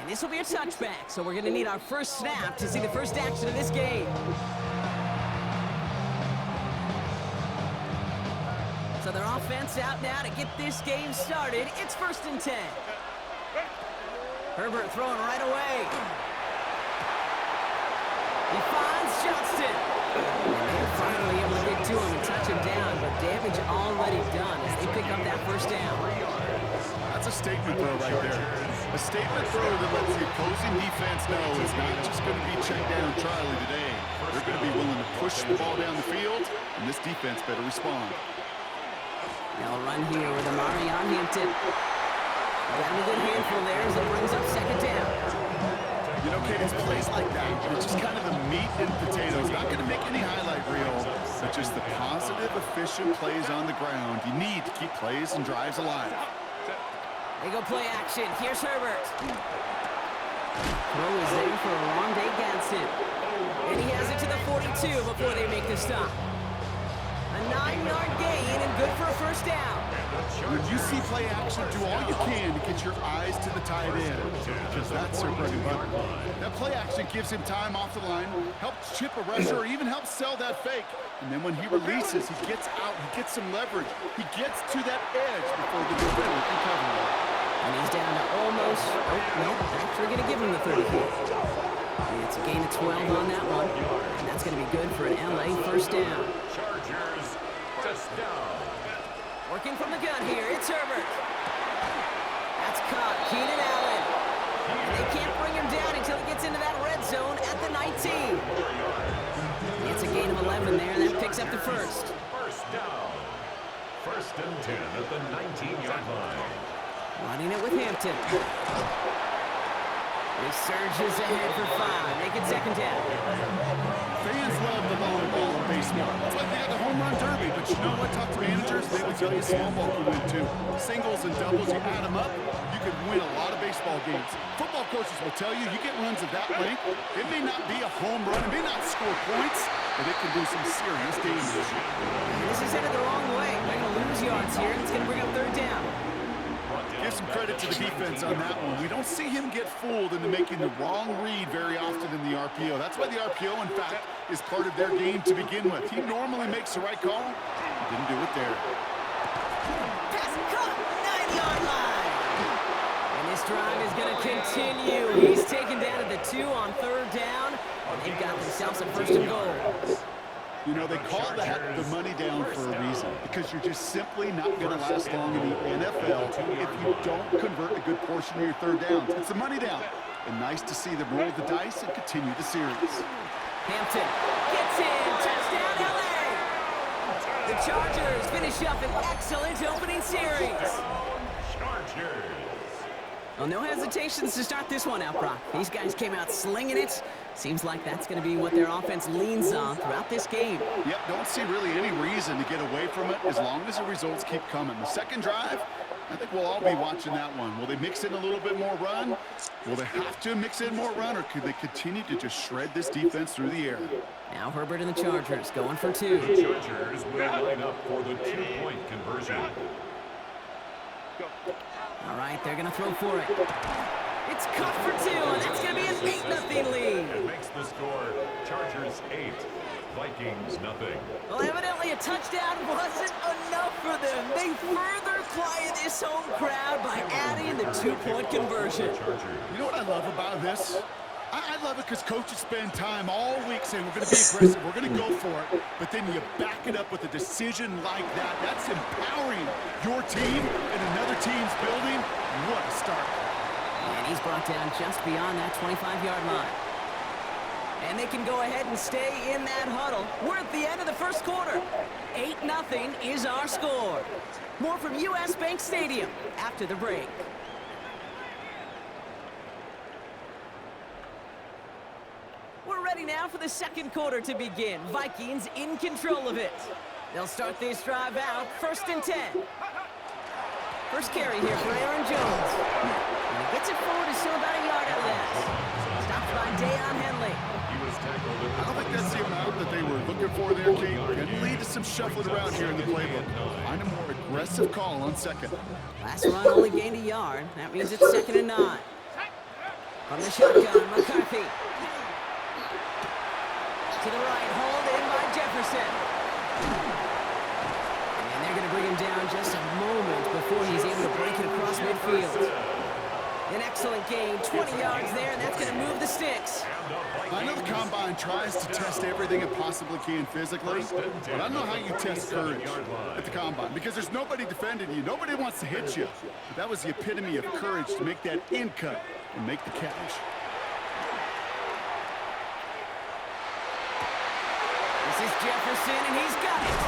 And this will be a touchback, so we're going to need our first snap to see the first action of this game. So their offense out now to get this game started. It's 1st and 10. Herbert throwing right away. He finds Johnston. And they're finally able to get to him and touch him down, but damage already done as they pick up that first down. That's a statement throw right there. A statement throw that lets the opposing defense know it's not just going to be check down Charlie today. They're going to be willing to push the ball down the field, and this defense better respond. They'll run here with Amari on Hampton. Got him a good handful there as it brings up 2nd down. You know, Kate, it's plays like that. It's just kind of the meat and potatoes. Not going to make any highlight reel, but just the positive, efficient plays on the ground. You need to keep plays and drives alive. They go play action. Here's Herbert. Throw is there for a long day Gadsden. And he has it to the 42 before they make the stop. A 9-yard gain and good for a first down. When you see play action, do all you can to get your eyes to the tight end, because that's their bread and butter. That play action gives him time off the line, helps chip a rusher, or even helps sell that fake. And then when he releases, he gets out, he gets some leverage. He gets to that edge before the defender can cover him. And he's down to almost, actually going to give him the 30 here. It's a gain of 12 on that one, and that's going to be good for an LA first down. Chargers, touchdown. Working from the gun here, it's Herbert. That's caught, Keenan Allen. And they can't bring him down until he gets into that red zone at the 19. It's a gain of 11 there, and that picks up the first. First down. 1st and 10 at the 19-yard line. Running it with Hampton. He surges ahead for 5. Make it 2nd down. Fans love the long ball in baseball. It's like they have the home run derby, but you know what? Talk to managers, they will tell you small ball can win too. Singles and doubles, you add them up, you can win a lot of baseball games. Football coaches will tell you, you get runs of that length, it may not be a home run, it may not score points, but it can do some serious damage. This is headed the wrong way. They're going to lose yards here, and it's going to bring up 3rd down. Give some credit to the defense on that one. We don't see him get fooled into making the wrong read very often in the RPO. That's why the RPO, in fact, is part of their game to begin with. He normally makes the right call. He didn't do it there. Pass caught, 9-yard line. And this drive is going to continue. He's taken down at the 2 on 3rd down. And they've got themselves a 1st and goal. You know, they call that the money down for a reason, because you're just simply not going to last long in the NFL if you don't convert a good portion of your 3rd downs. It's the money down. And nice to see them roll the dice and continue the series. Hampton gets in. Touchdown, LA. The Chargers finish up an excellent opening series. Chargers. Well, no hesitations to start this one out, Brock. These guys came out slinging it. Seems like that's going to be what their offense leans on throughout this game. Yep, don't see really any reason to get away from it as long as the results keep coming. The 2nd drive, I think we'll all be watching that one. Will they mix in a little bit more run? Will they have to mix in more run, or could they continue to just shred this defense through the air? Now Herbert and the Chargers going for 2. The Chargers will line up for the 2-point conversion. All right, they're going to throw for it. It's caught for 2, and that's going to be an 8-0 lead. It makes the score Chargers 8, Vikings nothing. Well, evidently a touchdown wasn't enough for them. They further quiet this home crowd by adding the 2-point conversion. You know what I love about this? I love it because coaches spend time all week saying we're going to be aggressive, we're going to go for it, but then you back it up with a decision like that. That's empowering your team and another team's building. What a start. And he's brought down just beyond that 25-yard line. And they can go ahead and stay in that huddle. We're at the end of the 1st quarter. 8-0 is our score. More from U.S. Bank Stadium after the break. We're ready now for the 2nd quarter to begin. Vikings in control of it. They'll start this drive out 1st and 10. First carry here for Aaron Jones. And he gets it forward to still about a yard at last. Stopped by Deion Henley. I don't think that's the amount that they were looking for there, Kate. Can lead to some shuffling around here in the playbook. Find a more aggressive call on 2nd. Last run only gained a yard. That means it's 2nd and 9. From the shotgun, McCarthy. To the right, hold in by Jefferson. And they're going to bring him down just a moment before he's able to break it across midfield. An excellent gain, 20 yards there, and that's going to move the sticks. I know the Combine tries to test everything it possibly can physically, but I don't know how you test courage at the Combine, because there's nobody defending you. Nobody wants to hit you. But that was the epitome of courage to make that in cut and make the catch. This is Jefferson, and he's got it.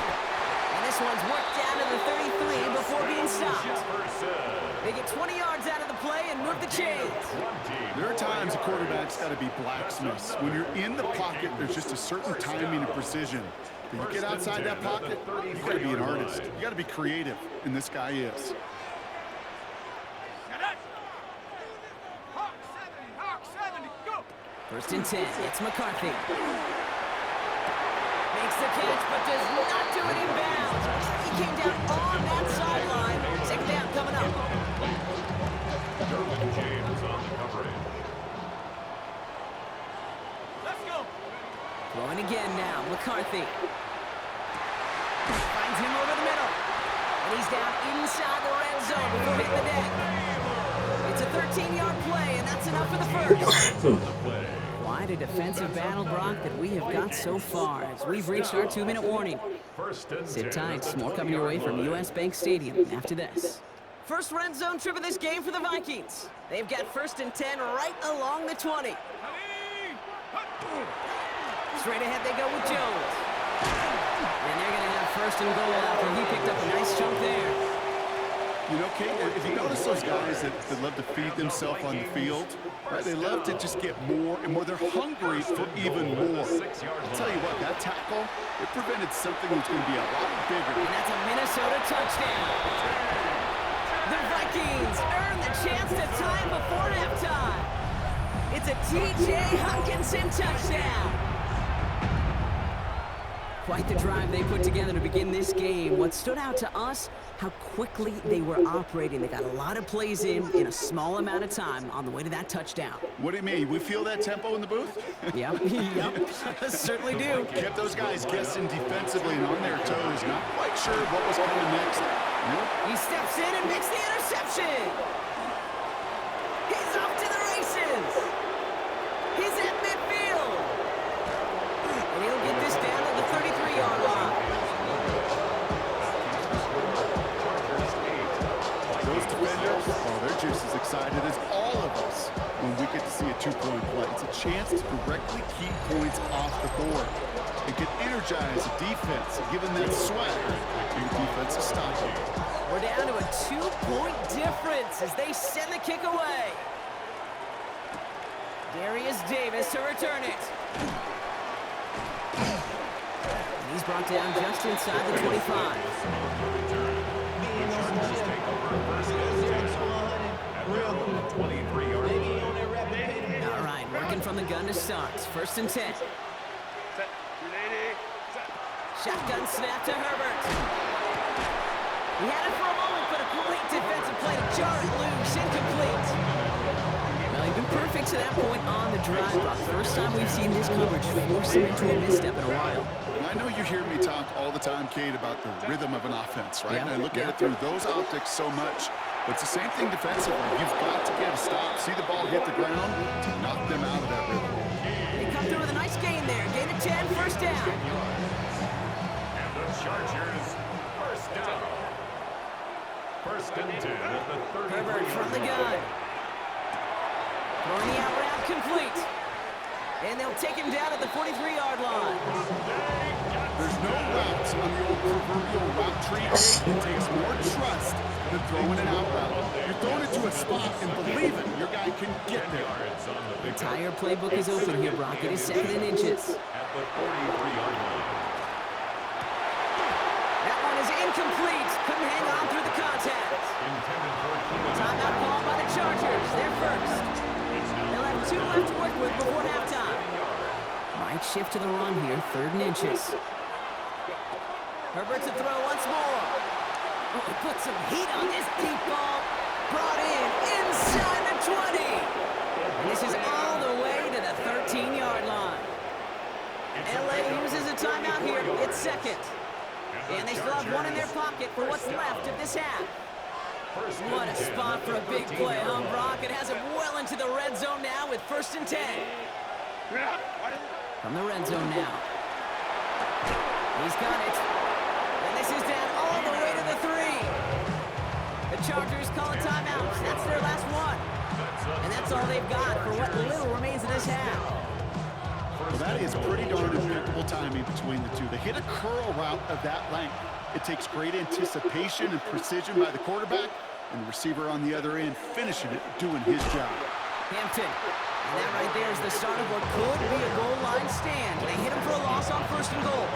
And this one's worked down to the 33 before being stopped. They get 20 yards out of the play and move the chains. There are times a quarterback's got to be blacksmiths. When you're in the pocket, there's just a certain timing and precision. When you get outside that pocket, you got to be an artist. You got to be creative, and this guy is. First and 10, it's McCarthy. Makes the catch, but does not do it in bounds. He came down on that sideline. Second down coming up. James on the coverage. Let's go. Throwing again now, McCarthy. Finds him over the middle. And he's down inside the red zone before hitting the deck. It's a 13-yard play, and that's enough for the first. Quite a defensive battle, Brock, that we have got so far as we've reached our 2-minute warning. Sit tight, more coming your way from US Bank Stadium after this. First red zone trip of this game for the Vikings. They've got first and 10 right along the 20. Straight ahead they go with Jones. And they're going to have first and goal after he picked up a nice chunk there. You know, Kate, if you notice those guys that love to feed themselves on the field, right? They love to just get more and more. They're hungry for even more. I'll tell you what, that tackle, it prevented something that's going to be a lot bigger. And that's a Minnesota touchdown. The Vikings earn the chance to tie before halftime. It's a T.J. Hockenson touchdown. Quite the drive they put together to begin this game. What stood out to us, how quickly they were operating. They got a lot of plays in a small amount of time on the way to that touchdown. What do you mean? We feel that tempo in the booth? Yep, certainly do. Kept those guys guessing defensively and on their toes. Not quite sure what was coming next. Nope. He steps in and makes the interception. He's off to the races. He's at midfield. And he'll get this down to the 33-yard line. Those defenders, oh, they're just as excited as all of us when we get to see a two-point play. It's a chance to directly keep points off the board. It can energize the defense, give them that swagger, and the defense is stopping. We're down to a 2-point difference as they send the kick away. Darius Davis to return it. And he's brought down just inside the 25. All right, working from the gun to start. First and 10. Shotgun snap to Herbert. He had it for a moment, but a great defensive play to jar it loose. Incomplete. Well, he's been perfect to that point on the drive, Brock. First time we've seen this coverage force him into a misstep in a while. I know you hear me talk all the time, Kate, about the rhythm of an offense, right? And I look at it through those optics so much. But it's the same thing defensively. You've got to get a stop, see the ball hit the ground to knock them out of that rhythm. They come through with a nice gain there. Gain of 10, first down. And the Chargers, first down. First and 10 at the 33. Herbert from the gun. Throwing the out route complete. And they'll take him down at the 43-yard line. There's no routes on the old proverbial route tree. It takes more trust than throwing an out route. You're throwing it to a spot and believe it, your guy can get there. The entire playbook is open here, Brock. It is second and inches. At the 43-yard line. That one is incomplete. Couldn't hang on through the contact. Timeout called by the Chargers. They're first. They'll have 2 left to work with before halftime. Might shift to the run here, third and inches. Herbert to throw once more. Oh, he put some heat on this deep ball. Brought in inside the 20. And this is all the way to the 13-yard line. LA uses a timeout here. It's second. And they still have one in their pocket for what's left of this half. What a spot for a big play, huh, Brock? It has him well into the red zone now with 1st and 10. From the red zone now. He's got it. And this is down all the way to the 3. The Chargers call a timeout. That's their last one. And that's all they've got for what little remains of this half. Well, that is pretty darn impeccable timing between the two. They hit a curl route of that length. It takes great anticipation and precision by the quarterback, and the receiver on the other end finishing it, doing his job. Hampton. And that right there is the start of what could be a goal line stand. They hit him for a loss on 1st and goal.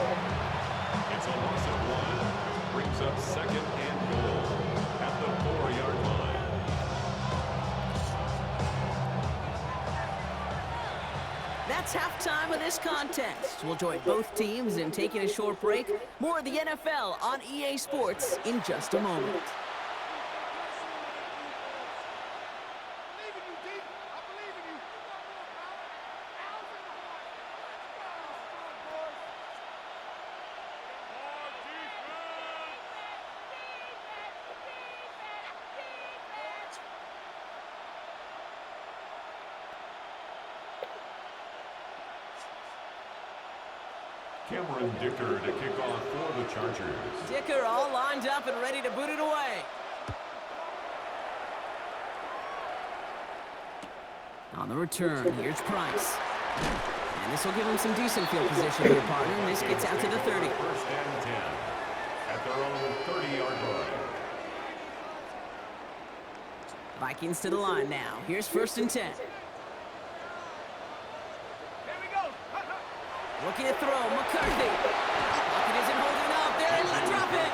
It's a loss of 1. Brings up 2nd and goal at the 4-yard line. That's halftime of this contest. We'll join both teams in taking a short break. More of the NFL on EA Sports in just a moment. Cameron Dicker to kick off for the Chargers. Dicker all lined up and ready to boot it away. On the return, here's Price. And this will give him some decent field position here, partner. And this gets out to the 30. 1st and 10 at their own 30-yard line. Vikings to the line now. Here's 1st and 10. Looking to throw, McCarthy. Pocket isn't holding up. They're able to drop it.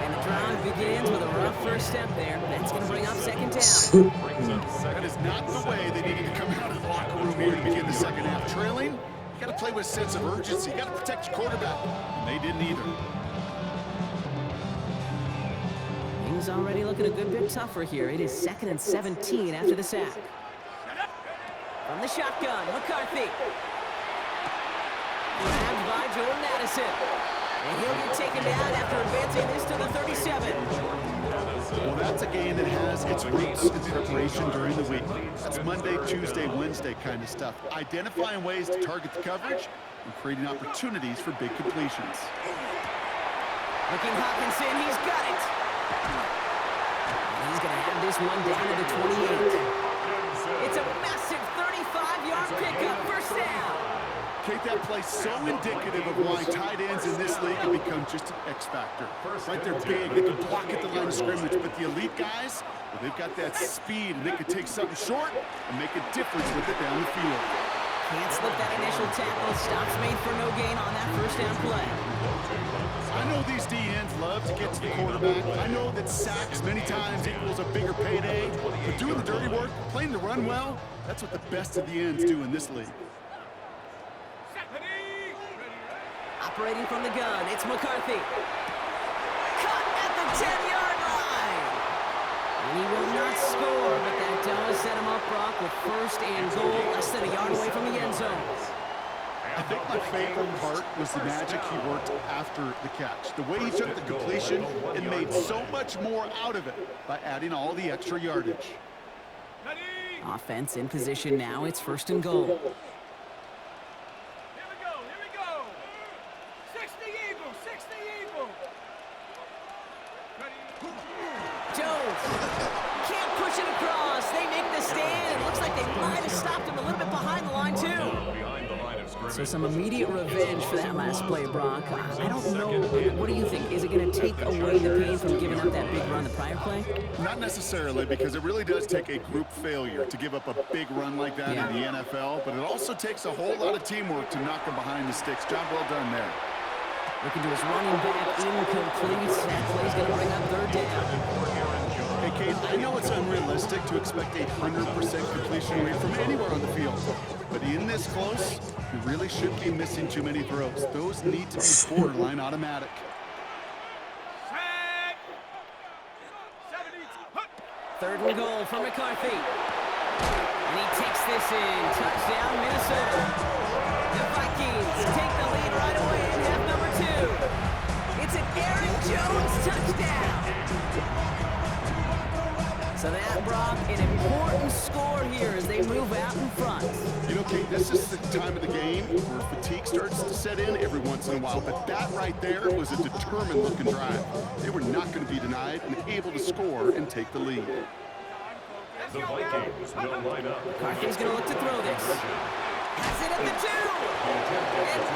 And the drive begins with a rough first step there. That's going to bring up 2nd down. That is not the way they needed to come out of the locker room here to begin the second half. Trailing, you got to play with a sense of urgency. You got to protect your quarterback. And they didn't either. Things already looking a good bit tougher here. It is 2nd and 17 after the sack. From the shotgun, McCarthy. Grabbed by Jordan Addison. And he'll get taken down after advancing this to the 37. Well, that's a game that has its roots in preparation during the week. That's Monday, Tuesday, Wednesday kind of stuff. Identifying ways to target the coverage and creating opportunities for big completions. Looking Hawkinson, he's got it. And he's going to have this one down to the 28. It's a massive 35-yard pickup, 1st down. Kate, that play so indicative of why tight ends in this league have become just an X factor. Right, they're big, they can block at the line of scrimmage, but the elite guys, well, they've got that speed, and they can take something short and make a difference with it down the field. Can't slip that initial tackle. Stops made for no gain on that 1st down play. I know these D-ends love to get to the quarterback. I know that sacks many times equals a bigger payday, but doing the dirty work, playing the run well, that's what the best of the ends do in this league. Operating from the gun, it's McCarthy. Cut at the 10-yard line. And he will not score, but that does set him up, Brock, with 1st and goal, less than a yard away from the end zone. I think my favorite part was the magic he worked after the catch. The way he took the completion and made so much more out of it by adding all the extra yardage. Offense in position now. It's 1st and goal. Jones can't push it across. They make the stand. It looks like they might have stopped him a little bit behind the line, too. So some immediate revenge for that last play, Brock. I don't know. What do you think? Is it going to take away the pain from giving up that big run the prior play? Not necessarily, because it really does take a group failure to give up a big run like that in the NFL, but it also takes a whole lot of teamwork to knock him behind the sticks. Job well done there. Looking to his running back, incomplete. That play's going to bring up 3rd down. Hey, Kate, I know it's unrealistic to expect a 100% completion rate from anywhere on the field, but in this close, you really shouldn't be missing too many throws. Those need to be borderline automatic. 3rd and goal for McCarthy. And he takes this in. Touchdown, Minnesota. The Vikings take the lead right away in half number 2. It's an Aaron Jones touchdown. So that, Brock, an important score here as they move out in front. You know, Kate, this is the time of the game where fatigue starts to set in every once in a while. But that right there was a determined-looking drive. They were not going to be denied and able to score and take the lead. The Vikings will line up. McCarthy's going to look to throw this. Has it at the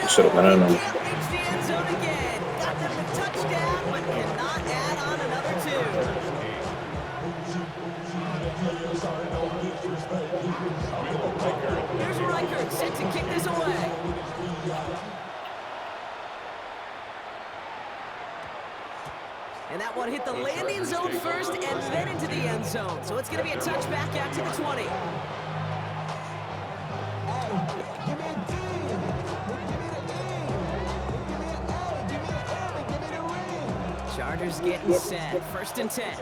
2. Should have And been no, in he them. can't reach the end zone again. Got them a touchdown, but cannot add on another 2. Here's Reichert set to kick this away. And that one hit the landing zone first and then into the end zone. So it's going to be a touchback out to the 20. Chargers getting set. 1st and 10.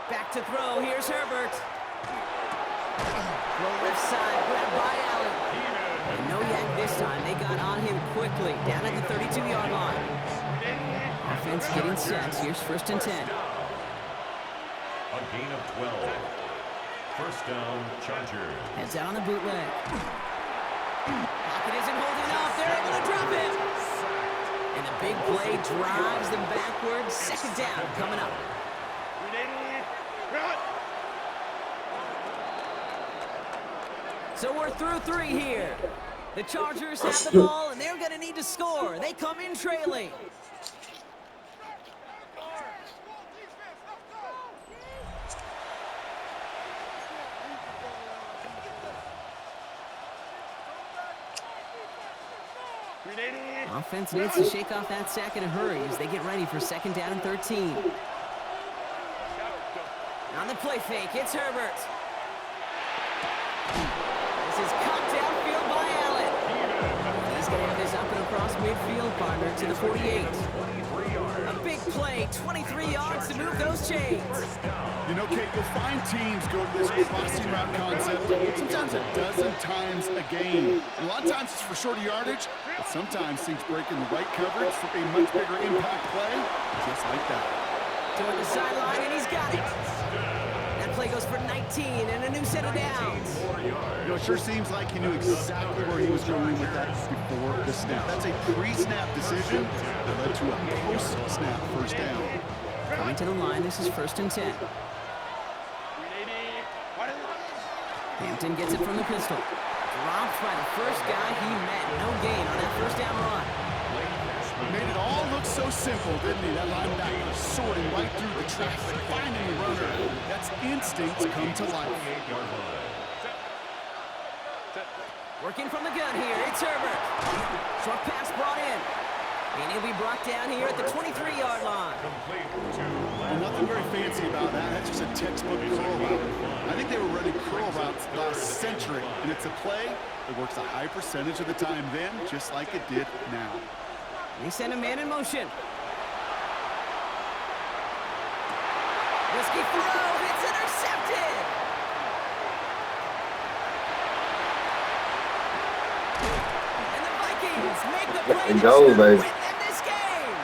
Back to throw. Here's Herbert. Throw left side. Grabbed by Allen. And no yak this time. They got on him quickly. Down at the 32-yard line. Offense getting set. Here's 1st and 10. A gain of 12. 1st down, Chargers. Heads out on the bootleg. Pocket isn't holding up. They're able to drop him. And the big play drives them backwards. 2nd down coming up. So we're through 3 here. The Chargers have the ball, and they're going to need to score. They come in trailing. Offense needs to shake off that sack in a hurry as they get ready for 2nd down and 13. On the play fake, it's Herbert. This is caught downfield by Allen. He's going to have this up and across midfield, partner, to the 48. A big play, 23 yards to move those chains. You know, Kate, you'll find teams go to this crossing route concept sometimes a dozen times a game. A lot of times it's for shorter yardage, but sometimes things break in the right coverage for a much bigger impact play, just like that. Toward the sideline, and he's got it. That play goes for 19 and a new set of downs. You know, it sure seems like he knew exactly where he was going with that before the snap. That's a pre-snap decision that led to a post-snap 1st down. Coming to the line, this is 1st and 10. Hampton gets it from the pistol. Dropped by the first guy he met. No gain on that 1st down run. Made it all look so simple, didn't he? That linebacker sorting right through the traffic, finding the runner. That's instincts come to life. Working from the gun here, it's Herbert. Short pass brought in. And he'll be brought down here at the 23-yard line. Well, nothing very fancy about that. That's just a textbook curl route. I think they were running curl routes last century, and it's a play that works a high percentage of the time then, just like it did now. They send a man in motion. Risky throw, it's intercepted. And the Vikings make the play that Go, should baby. win them this game.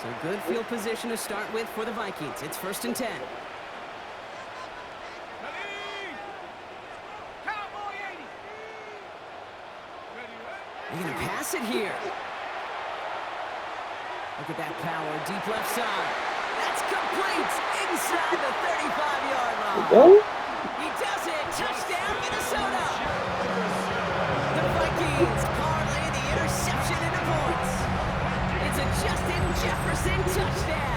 So good field position to start with for the Vikings. It's 1st and 10. They're going to pass it here. Look at that power, deep left side. That's complete inside the 35-yard line. Go. He does it. Touchdown, Minnesota. The Vikings parlay the interception into points. It's a Justin Jefferson touchdown.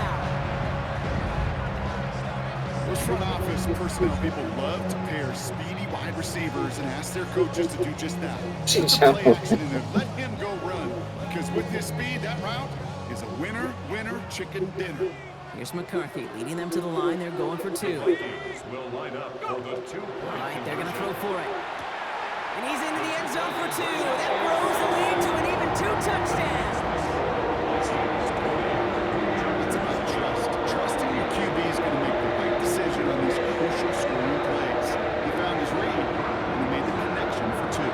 Those front office personnel people love to pair speedy wide receivers and ask their coaches to do just that. Put the play action in there. Let him go run. Because with his speed, that route is a winner, winner, chicken dinner. Here's McCarthy leading them to the line. They're going for 2. Will line up for the 2-point All right, they're going to throw for it. And he's into the end zone for 2. That grows the lead to an even 2 touchdowns. It's about trust. Trusting your QB is going to make the right decision on these crucial scoring plays. He found his read, and he made the connection for 2.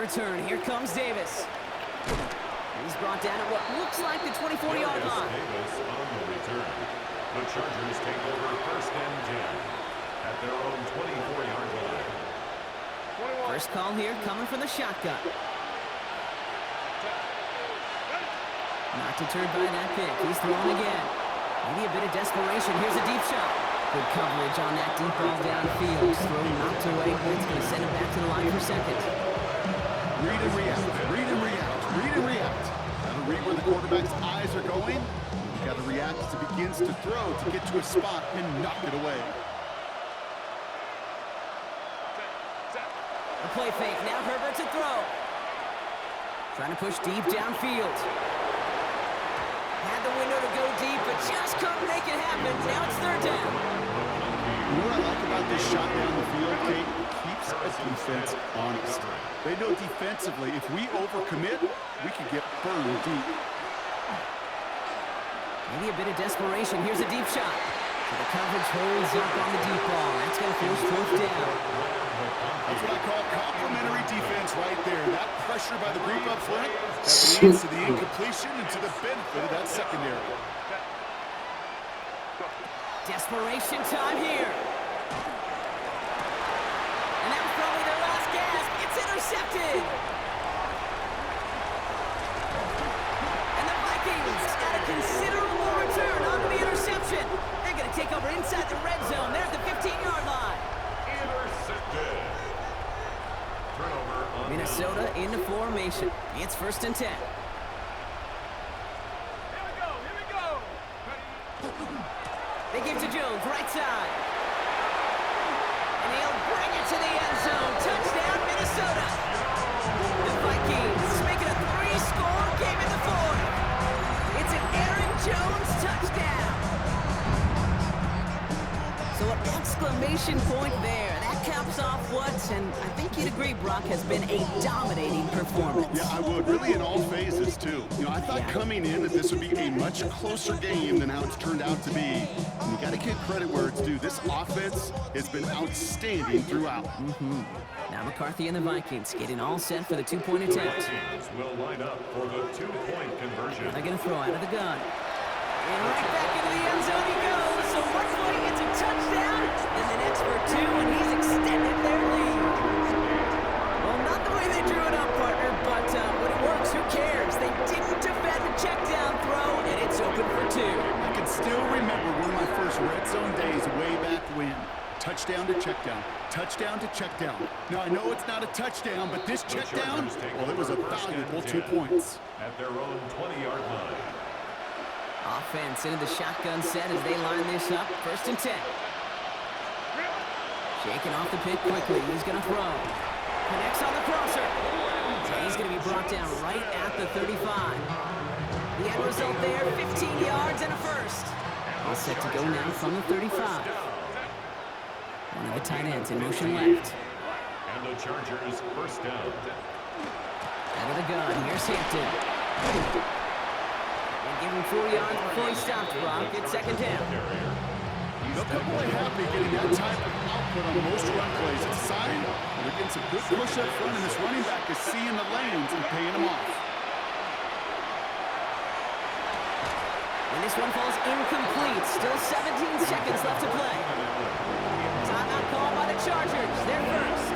Return. Here comes Davis. He's brought down at what looks like the 24-yard line. Davis on the return. The Chargers take over 1st and 10 at their own 24-yard line. First call here coming from the shotgun. Not deterred by that pick. He's throwing again. Maybe a bit of desperation. Here's a deep shot. Good coverage on that deep ball downfield. Throw knocked away. It's going to send him back to the line for second. Read and react, read and react, read and react. Got to read where the quarterback's eyes are going. You got to react as he begins to throw to get to a spot and knock it away. A play fake. Now Herbert to throw. Trying to push deep downfield. Had the window to go deep, but just couldn't make it happen. Now it's 3rd down. You know what I like about this shot down the field, Kate? Keeps a defense honest. They know defensively, if we overcommit, we could get burned deep. Maybe a bit of desperation. Here's a deep shot. So the coverage holds up on the deep ball. That's going to force 4th down. That's what I call complimentary defense right there. That pressure by the group up front, that leads to the incompletion and to the benefit of that secondary. Desperation time here. And that was probably their last gasp. It's intercepted. And the Vikings got a considerable return onto the interception. They're going to take over inside the red zone. They're at the 15-yard line. Intercepted. Turnover on Minnesota into formation. It's 1st and 10. They give to Jones, right side. And he'll bring it to the end zone. Touchdown, Minnesota. The Vikings making a 3-score game in the 4th. It's an Aaron Jones touchdown. So an exclamation point there. That caps off what, and I think you'd agree, Brock, has been a dominating performance. Yeah, I would. Really in all phases, too. You know, I thought coming in that this would be a much closer game than how it's turned out to be. And you got to give credit where it's due. This offense has been outstanding throughout. Now McCarthy and the Vikings getting all set for the 2-point attempt. Vikings will line up for the 2-point conversion. They're going to throw out of the gun. And right back into the end zone he goes. So one play, it's a touchdown, and the next for 2, and he's extended their lead. Well, not the way they drew it up, partner, but when it works, who cares? They didn't defend the check down throw, and it's open for 2. I can still remember one of my first red zone days way back when. Touchdown to check down. Touchdown to check down. Now, I know it's not a touchdown, but this check down, well, it was a valuable 2 points. At their own 20-yard line. Offense into the shotgun set as they line this up. 1st and 10. Shaking off the pick quickly. He's going to throw. Connects on the crosser. So he's going to be brought down right at the 35. The end result there, 15 yards and a first. All set to go now from the 35. One of the tight ends in motion left. And the Chargers 1st down. Out of the gun. Here's Hampton. And give him 4 yards before he stops, Brock. It's 2nd down. They'll come away happy getting that type of output on most run plays. It's a sign they're getting some good push up front, and this running back is seeing the lanes and paying them off. And this one falls incomplete. Still 17 seconds left to play. Timeout called by the Chargers. They're first.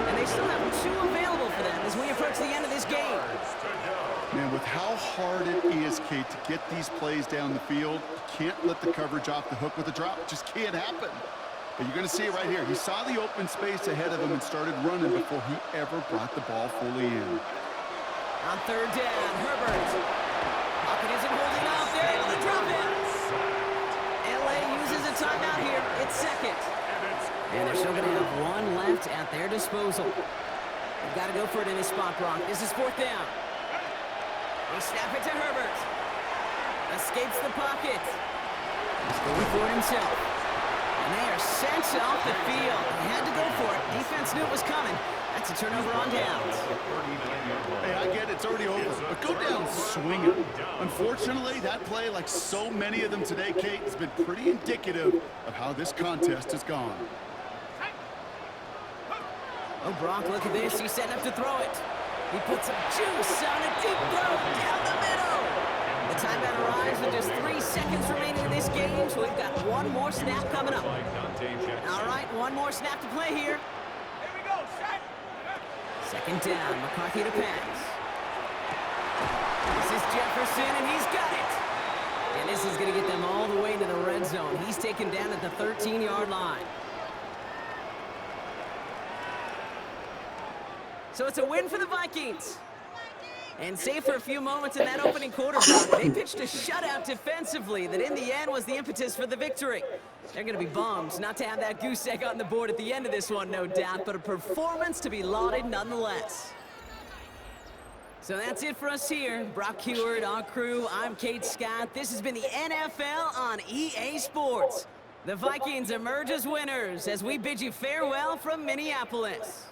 And they still have 2 available for them as we approach the end of this game. Man, with how hard it is, Kate, to get these plays down the field, you can't let the coverage off the hook with a drop. It just can't happen. But you're going to see it right here. He saw the open space ahead of him and started running before he ever brought the ball fully in. On 3rd down, Herbert. Pocket isn't holding off. They're able to drop it. LA uses a timeout here. It's 2nd. disposal. They've got to go for it in this spot, Brock. This is 4th down. They snap it to Herbert. Escapes the pocket. He's going for it himself. And they are sent off the field. They had to go for it. Defense knew it was coming. That's a turnover on downs. Hey, I get it. It's already over. But go down swinging. Unfortunately, that play, like so many of them today, Kate, has been pretty indicative of how this contest has gone. Oh, Brock, look at this. He's setting up to throw it. He puts some juice on a deep throw down the middle. The timeout arrives with just 3 seconds remaining in this game, so we've got one more snap coming up. All right, one more snap to play here. Second down, McCarthy to pass. This is Jefferson, and he's got it. And this is going to get them all the way to the red zone. He's taken down at the 13-yard line. So it's a win for the Vikings. And save for a few moments in that opening quarter, they pitched a shutout defensively that in the end was the impetus for the victory. They're going to be bummed not to have that goose egg on the board at the end of this one, no doubt, but a performance to be lauded nonetheless. So that's it for us here. Brock Heward, our crew, I'm Kate Scott. This has been the NFL on EA Sports. The Vikings emerge as winners as we bid you farewell from Minneapolis.